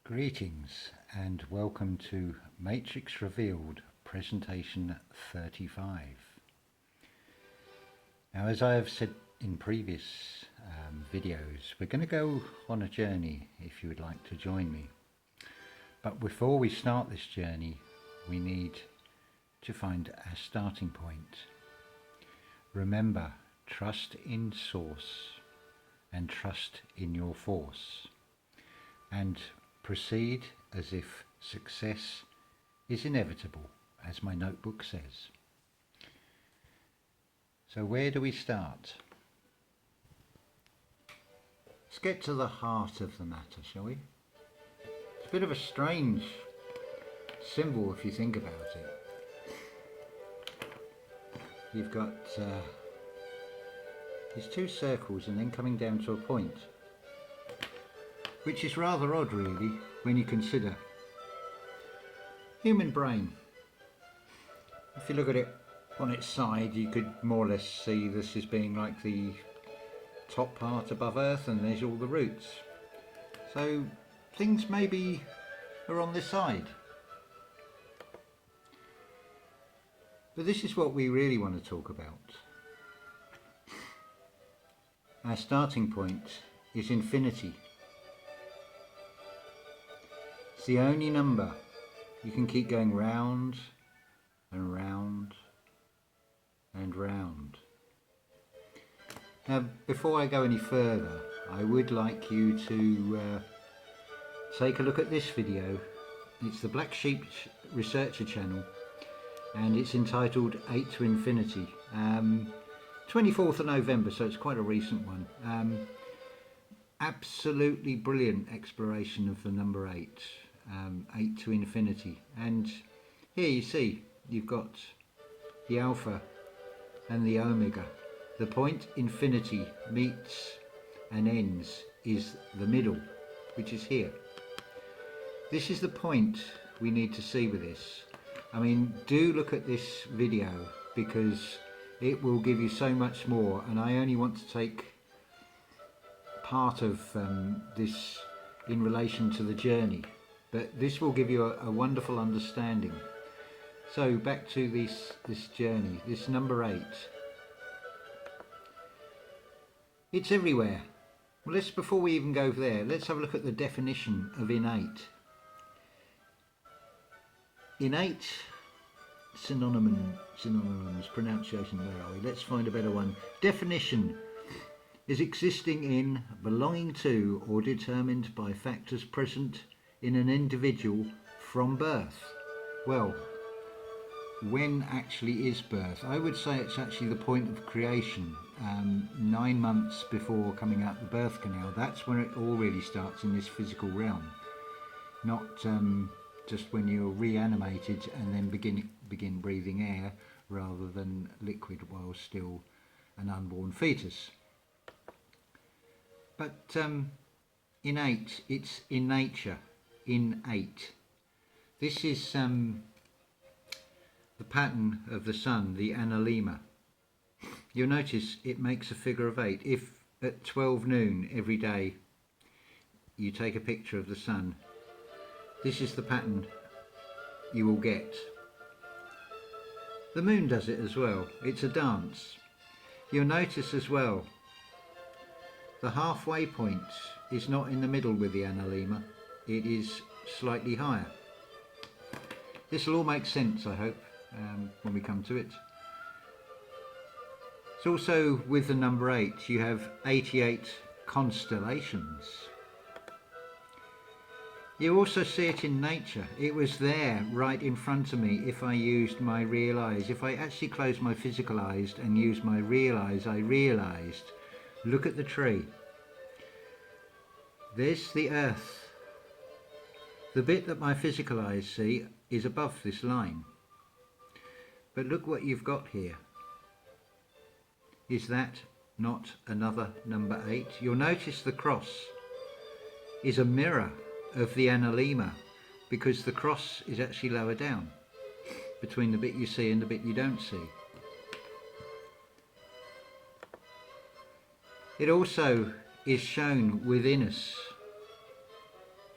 Greetings and welcome to Matrix Revealed Presentation 35. Now, as I have said in previous videos, we're going to go on a journey if you would like to join me. But before we start this journey, we need to find our starting point. Remember, trust in Source and trust in your force, and proceed as if success is inevitable, as my notebook says. So where do we start? Let's get to the heart of the matter, shall we? It's a bit of a strange symbol if you think about it. You've got these two circles and then coming down to a point, which is rather odd really when you consider human brain. If you look at it on its side, you could more or less see this as being like the top part above Earth, and there's all the roots. So things maybe are on this side. But this is what we really want to talk about. Our starting point is infinity. It's the only number. You can keep going round and round and round. Now, before I go any further, I would like you to take a look at this video. It's the Black Sheep Researcher channel, and it's entitled 8 to Infinity. 24th of November, so it's quite a recent one. Absolutely brilliant exploration of the number 8. 8 to infinity, and here you see you've got the alpha and the omega. The point infinity meets and ends is the middle, which is here. This is the point we need to see with this. I mean, do look at this video because it will give you so much more, and I only want to take part of this in relation to the journey. But this will give you a wonderful understanding. So back to this journey, this number 8. It's everywhere. Well, before we even go there, let's have a look at the definition of innate. Innate, synonyms, pronunciation, where are we? Let's find a better one. Definition is existing in, belonging to, or determined by factors present in an individual from birth. Well, when actually is birth? I would say it's actually the point of creation, 9 months before coming out the birth canal. That's when it all really starts in this physical realm, not just when you're reanimated and then begin breathing air rather than liquid while still an unborn fetus. But innate, it's in nature. Innate. This is the pattern of the sun, the lemma. You'll notice it makes a figure of 8. If at 12 noon every day you take a picture of the sun, this is the pattern you will get. The moon does it as well. It's a dance. You'll notice as well the halfway point is not in the middle with the lemma. It is slightly higher. This will all make sense, I hope, when we come to it. It's also with the number 8, you have 88 constellations. You also see it in nature. It was there right in front of me if I used my real eyes. If I actually closed my physical eyes and used my real eyes, I realised, look at the tree. There's the earth. The bit that my physical eyes see is above this line. But look what you've got here. Is that not another number 8? You'll notice the cross is a mirror of the lemma, because the cross is actually lower down between the bit you see and the bit you don't see. It also is shown within us.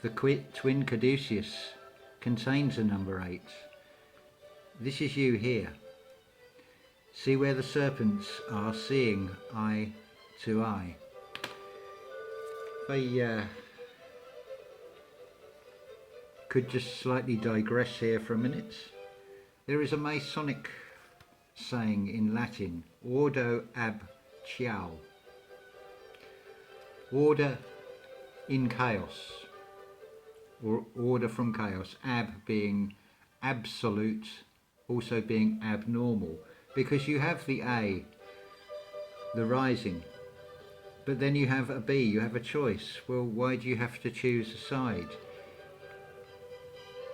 The twin caduceus contains the number 8. This is you here. See where the serpents are seeing eye to eye. If I could just slightly digress here for a minute. There is a Masonic saying in Latin, ordo ab chaos, order in chaos, or order from chaos, ab being absolute, also being abnormal, because you have the A, the rising, but then you have a B, you have a choice. Well, why do you have to choose a side?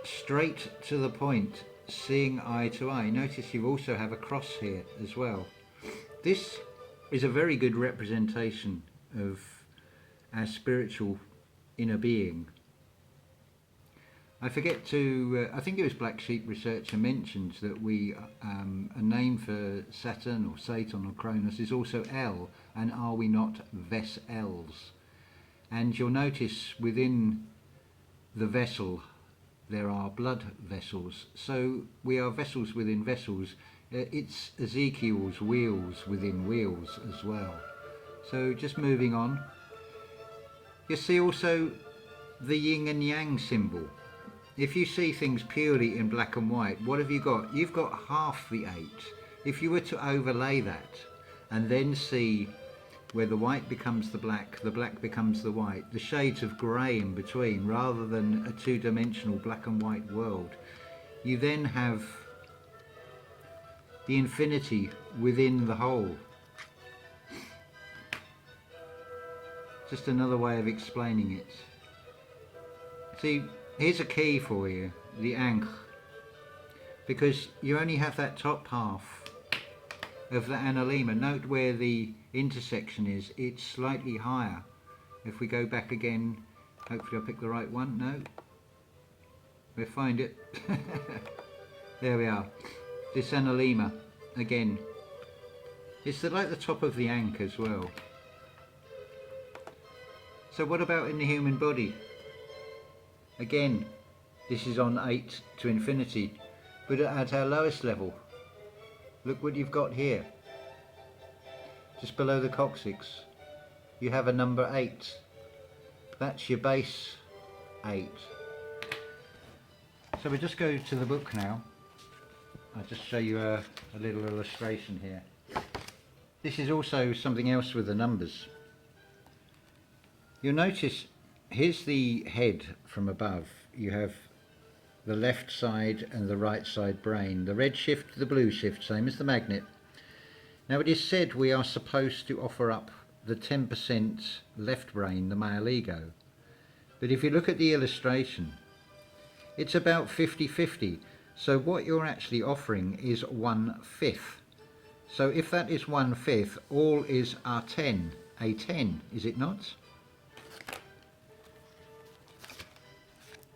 Straight to the point, seeing eye to eye. Notice you also have a cross here as well. This is a very good representation of our spiritual inner being. I forget to, I think it was Black Sheep Researcher mentioned that a name for Saturn or Satan or Cronus is also L, and are we not vessels? And you'll notice within the vessel there are blood vessels, so we are vessels within vessels. It's Ezekiel's wheels within wheels as well. So just moving on, you see also the yin and yang symbol. If you see things purely in black and white, what have you got? You've got half the 8. If you were to overlay that and then see where the white becomes the black becomes the white, the shades of grey in between, rather than a two-dimensional black and white world, you then have the infinity within the whole. Just another way of explaining it. See, here's a key for you, the ankh, because you only have that top half of the analemma. Note where the intersection is, it's slightly higher. If we go back again, hopefully I'll pick the right one. No, we'll find it. There we are. This analemma, again, it's like the top of the ankh as well. So what about in the human body? Again, this is on 8 to infinity, but at our lowest level, look what you've got here. Just below the coccyx, you have a number 8. That's your base 8. So we just go to the book now. I'll just show you a little illustration here. This is also something else with the numbers. You'll notice here's the head from above. You have the left side and the right side brain. The red shift, the blue shift, same as the magnet. Now it is said we are supposed to offer up the 10% left brain, the male ego. But if you look at the illustration, it's about 50-50. So what you're actually offering is 1/5. So if that is 1/5, all is a 10, is it not?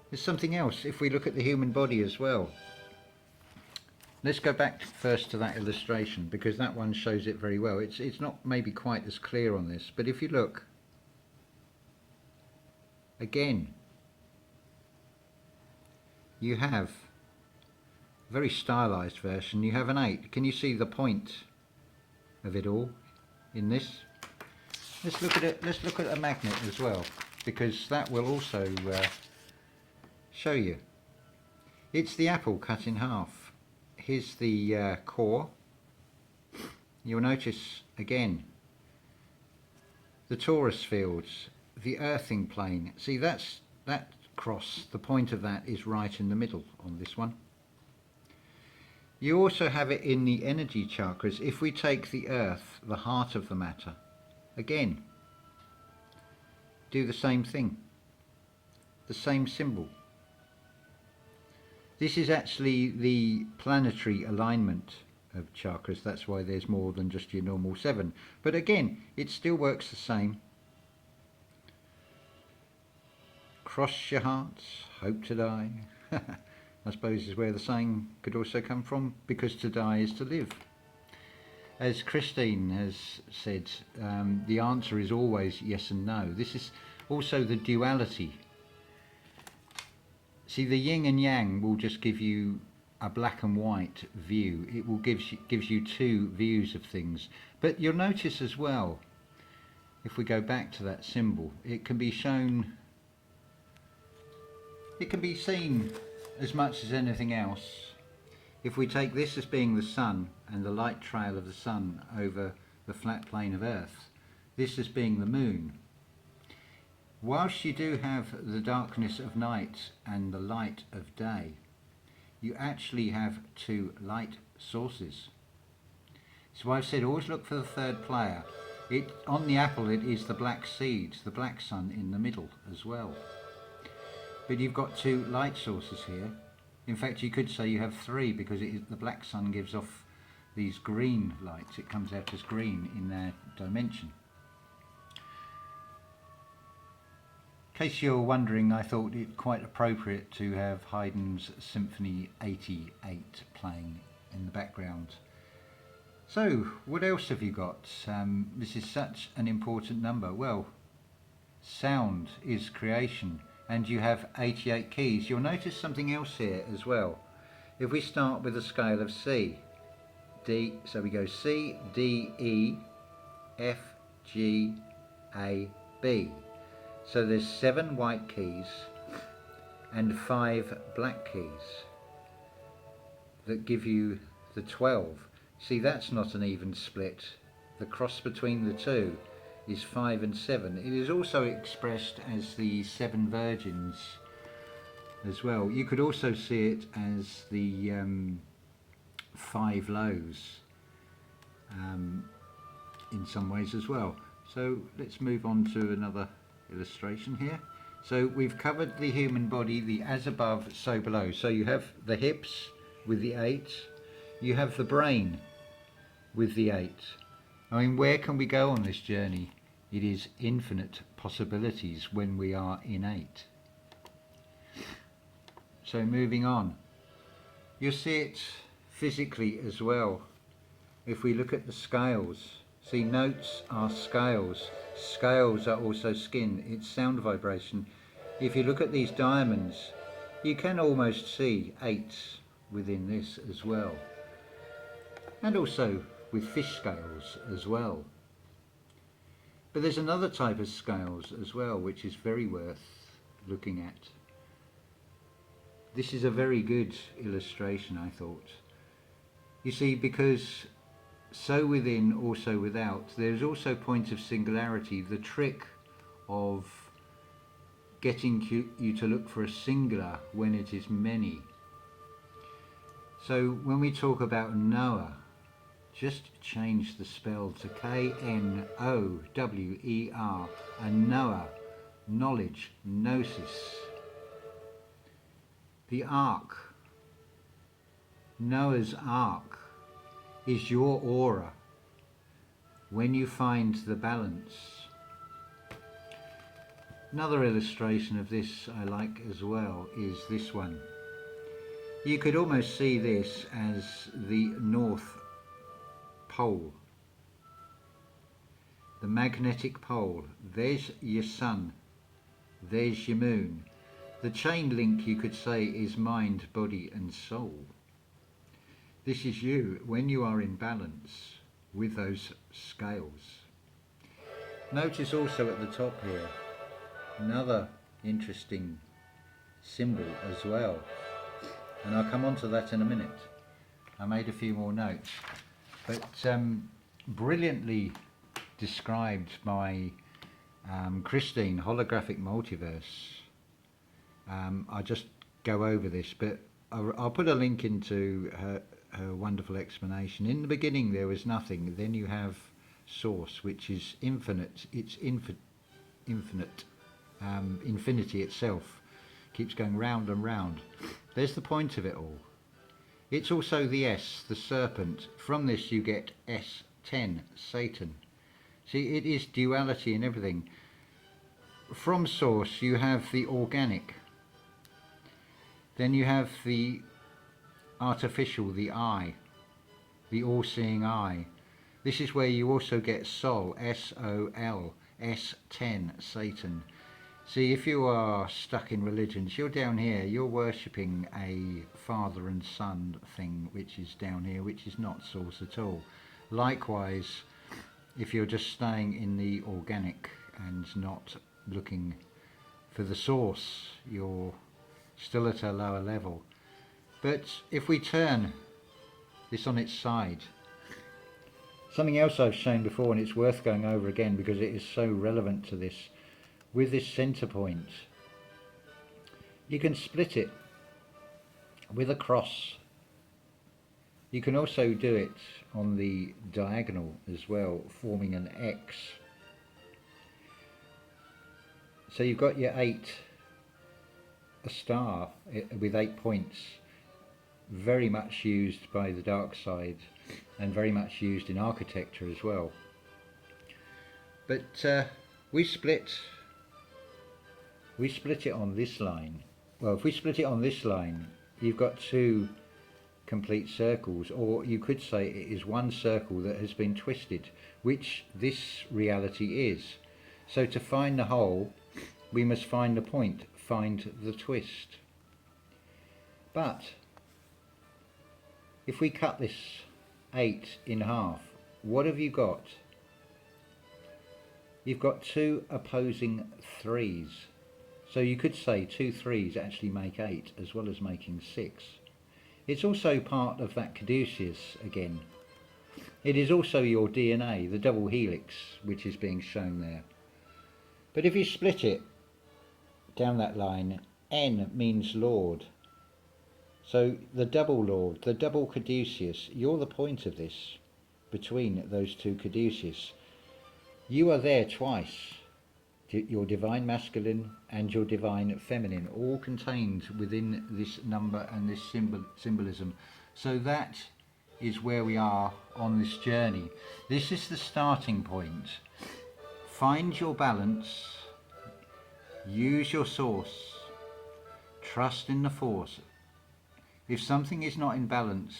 There's something else if we look at the human body as well. Let's go back first to that illustration, because that one shows it very well. It's not maybe quite as clear on this, but if you look again, you have a very stylized version. You have an 8. Can you see the point of it all in this? Let's look at it. Let's look at a magnet as well, because that will also show you. It's the apple cut in half. Here's the core. You'll notice again the torus fields, the earthing plane. See, that cross, the point of that is right in the middle on this one. You also have it in the energy chakras. If we take the earth, the heart of the matter, again, do the same thing, the same symbol. This is actually the planetary alignment of chakras. That's why there's more than just your normal 7. But again, it still works the same. Cross your hearts, hope to die. I suppose is where the saying could also come from, because to die is to live. As Christine has said, the answer is always yes and no. This is also the duality. See, the yin and yang will just give you a black and white view. It will gives you two views of things. But you'll notice as well, if we go back to that symbol, it can be shown, it can be seen as much as anything else. If we take this as being the sun and the light trail of the sun over the flat plane of Earth, this as being the moon. Whilst you do have the darkness of night and the light of day, you actually have two light sources. So I've said always look for the third player. On the apple it is the black seed, the black sun in the middle as well. But you've got two light sources here. In fact, you could say you have three, because the black sun gives off these green lights. It comes out as green in their dimension. In case you're wondering, I thought it quite appropriate to have Haydn's Symphony 88 playing in the background. So, what else have you got? This is such an important number. Well, sound is creation, and you have 88 keys. You'll notice something else here as well. If we start with a scale of C, D, so we go C, D, E, F, G, A, B. So there's 7 white keys and 5 black keys that give you the 12. See, that's not an even split. The cross between the two is 5 and 7. It is also expressed as the 7 virgins as well. You could also see it as the 5 loaves in some ways as well. So let's move on to another illustration here. So we've covered the human body, the as above, so below. So you have the hips with the 8, you have the brain with the 8. I mean, where can we go on this journey? It is infinite possibilities when we are innate. So moving on, you'll see it physically as well. If we look at the scales, see, notes are scales. Scales are also skin. It's sound vibration. If you look at these diamonds, you can almost see 8s within this as well. And also with fish scales as well. But there's another type of scales as well, which is very worth looking at. This is a very good illustration, I thought. You see, because so within, also without, there's also point of singularity. The trick of getting you to look for a singular when it is many. So when we talk about Noah, just change the spell to K-N-O-W-E-R, and Noah, knowledge, gnosis. The ark, Noah's ark, is your aura when you find the balance. Another illustration of this I like as well is this one. You could almost see this as the North Pole, the magnetic pole. There's your sun, there's your moon. The chain link, you could say, is mind, body and soul. This is you when you are in balance with those scales. Notice also at the top here, another interesting symbol as well. And I'll come on to that in a minute. I made a few more notes. But brilliantly described by Christine, Holographic Multiverse. I'll just go over this, but I'll put a link into her wonderful explanation. In the beginning there was nothing, then you have source, which is infinite. It's infinite. Infinity itself keeps going round and round. There's the point of it all. It's also the S, the serpent. From this you get S10, Satan. See, it is duality in everything. From source you have the organic. Then you have the artificial, the I, the all-seeing eye. This is where you also get Sol, S-O-L, S10, Satan. See, if you are stuck in religions, you're down here, you're worshipping a father and son thing, which is down here, which is not source at all. Likewise, if you're just staying in the organic and not looking for the source, you're still at a lower level. But if we turn this on its side, something else I've shown before, and it's worth going over again because it is so relevant to this, with this center point, you can split it with a cross. You can also do it on the diagonal as well, forming an X. So you've got your 8, a star with 8 points, very much used by the dark side and very much used in architecture as well. But we split it on this line. Well, if we split it on this line, you've got 2 complete circles, or you could say it is one circle that has been twisted, which this reality is. So to find the whole, we must find the point, find the twist. But if we cut this 8 in half, what have you got? You've got 2 opposing 3s. So you could say 2 3s actually make 8 as well as making 6. It's also part of that caduceus again. It is also your DNA, the double helix, which is being shown there. But if you split it down that line, N means Lord. So the double Lord, the double caduceus, you're the point of this between those 2 caduceus. You are there twice. Your divine masculine and your divine feminine, all contained within this number and this symbolism. So that is where we are on this journey. This is the starting point. Find your balance, use your source, trust in the force. If something is not in balance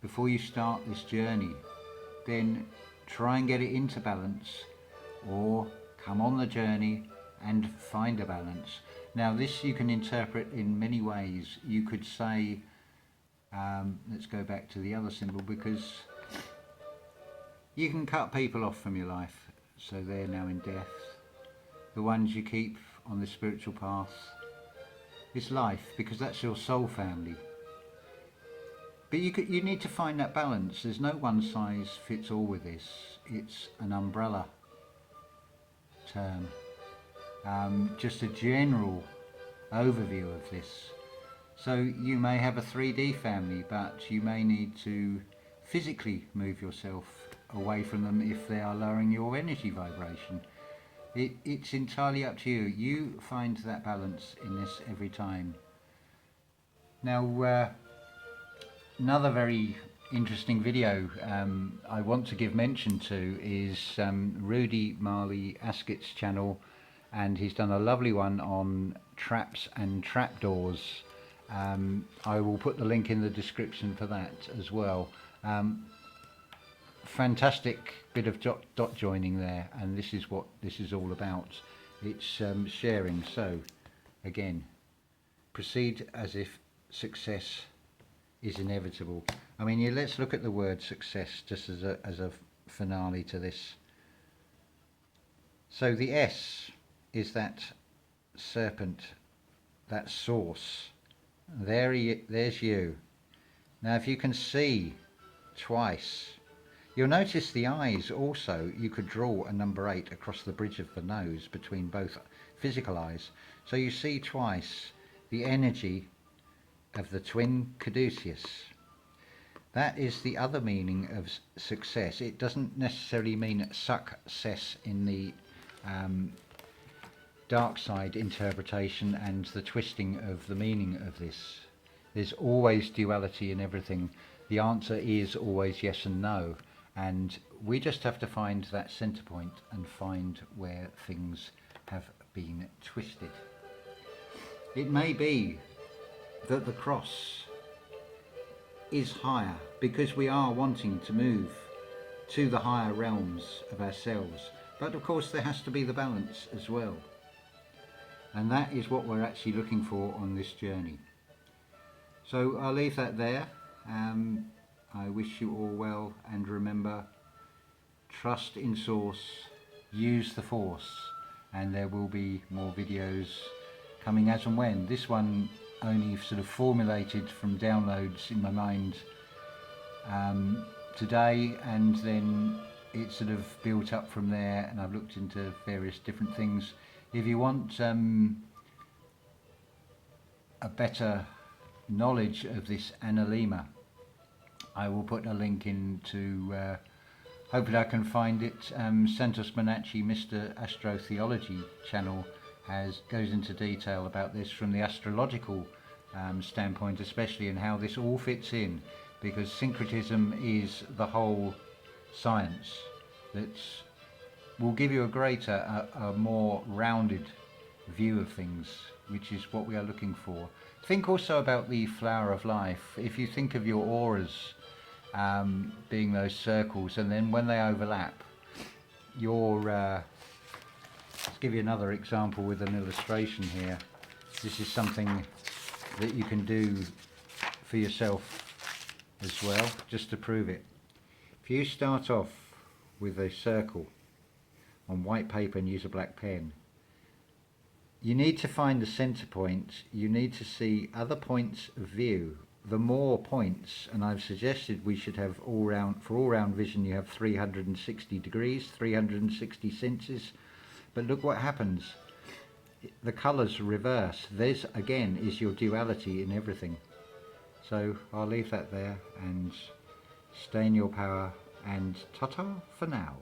before you start this journey, then try and get it into balance, or come on the journey and find a balance. Now this you can interpret in many ways. You could say, let's go back to the other symbol, because you can cut people off from your life, so they're now in death. The ones you keep on the spiritual path is life, because that's your soul family. But you need to find that balance. There's no one size fits all with this. It's an umbrella term, just a general overview of this. So you may have a 3D family, but you may need to physically move yourself away from them if they are lowering your energy vibration. It's entirely up to you. You find that balance in this every time. Now another very interesting video I want to give mention to is Rudy Marley Askett's channel, and he's done a lovely one on traps and trapdoors. I will put the link in the description for that as well. Fantastic bit of dot joining there, and this is what this is all about. It's sharing. So again, proceed as if success is inevitable. I mean, let's look at the word success just as a finale to this. So the S is that serpent, that source. There's you. Now if you can see twice, you'll notice the eyes also. You could draw a number 8 across the bridge of the nose between both physical eyes. So you see twice the energy of the twin caduceus. That is the other meaning of success. It doesn't necessarily mean success in the dark side interpretation and the twisting of the meaning of this. There's always duality in everything. The answer is always yes and no, and we just have to find that center point and find where things have been twisted. It may be that the cross is higher because we are wanting to move to the higher realms of ourselves, but of course there has to be the balance as well. And that is what we're actually looking for on this journey. So I'll leave that there. I wish you all well, and remember, trust in source, use the force, and there will be more videos coming as and when. This one only sort of formulated from downloads in my mind today, and then it sort of built up from there, and I've looked into various different things. If you want a better knowledge of this lemma, I will put a link into, hopefully I can find it, Santos Bonacci, Mr. Astrotheology channel goes into detail about this from the astrological standpoint especially, and how this all fits in, because syncretism is the whole science that will give you a greater, a more rounded view of things, which is what we are looking for. Think also about the flower of life. If you think of your auras being those circles, and then when they overlap, let's give you another example with an illustration here. This is something that you can do for yourself as well, just to prove it. If you start off with a circle on white paper and use a black pen, you need to find the center point. You need to see other points of view. The more points, and I've suggested we should have for all round vision, you have 360 degrees, 360 senses. But look what happens. The colors reverse. This again is your duality in everything. So I'll leave that there, and stay in your power, and ta-ta for now.